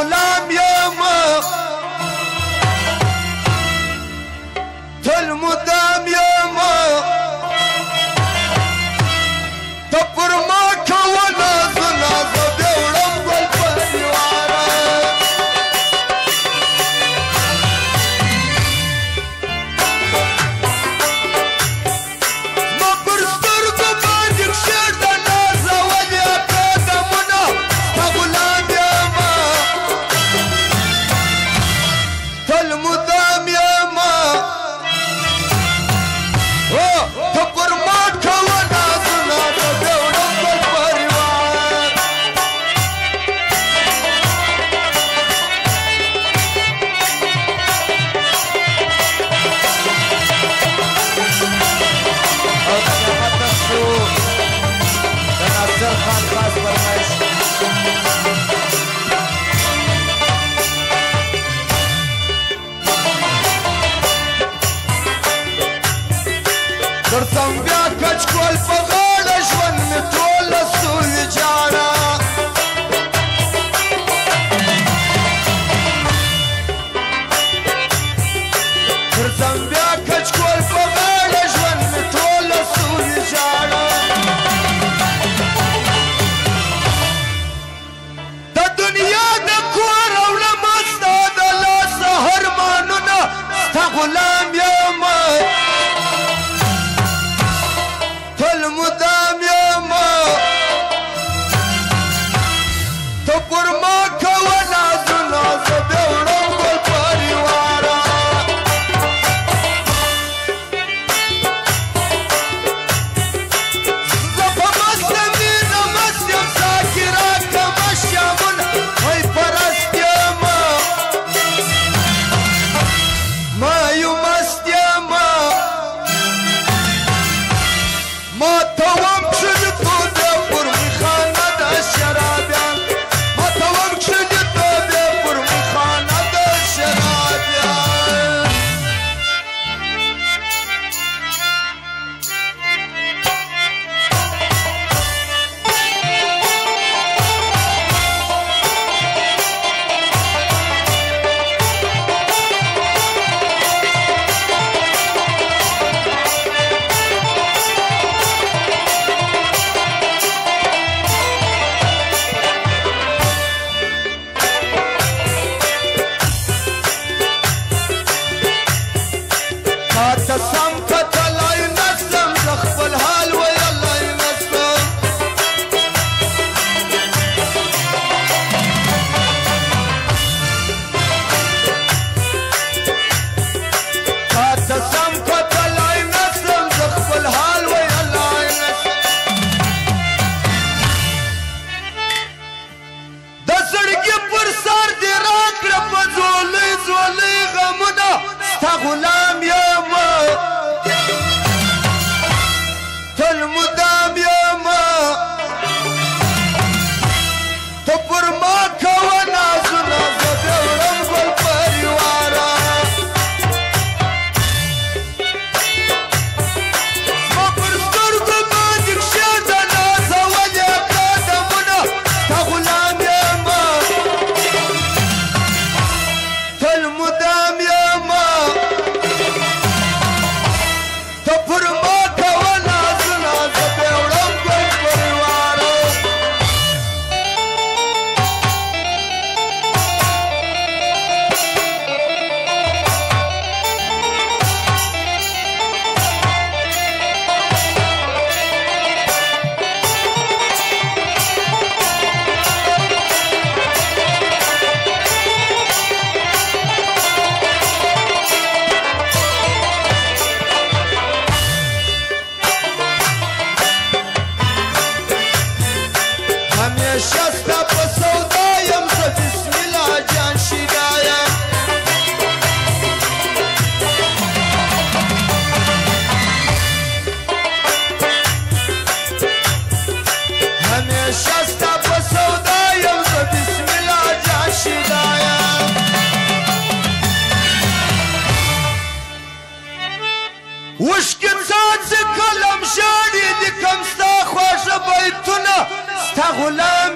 غلام يما تل مدام يما تبر ما كونا زنازة دورم بالبريوارة ما برسترقو ماجك شرد نازة وليا قدمنا تغلام يما تل مدام يما تبر ما كونا زنازة دورم بالبريوارة ناصر خان خاص فرمایش درتم بیا کچ کول په غاړه ژوند مې ټوله سوی جاړه درتم بیا کچ کول په غاړه ژوند مې ټوله سوی جاړه د دنیا د کور وړمه ستا د لاسه هرمانونه ستا غلام یمه تل مدام یما تو پر ما کونا زنازه دیوړم ګل پریوارا زفه مسلمین مسلم ساکرا کمشامون وای پرست یما ما یو مست یما ما توام شد تو ده پر میخانه ده شرابیان ما توام شد تو ده پر میخانه ده شرابیان تسم کتلای نسم زخبل حال ویلای نسم تسم کتلای نسم زخبل حال ویلای نسم د سړګي پر سر دی راکړه په زولې زولې غمونه ستا غلام یما تل مدام یما تو پر ما کونا زنازه دیوړم ګل پریوارا ما پر سترګو باندې ښه د نازه ولې قدمونه ستا غلام یما تل مدام یما تو پر ما کونا زنازه دیوړم ګل پریوارا همیشه ستا په سودا یم زه بسم الله جان شیدا یم همیشه ستا په سودا یم زه بسم الله جان شیدا یم وشکې څاڅې قلم ژاړي د کم ستا خواږه بیتونه ستا غلام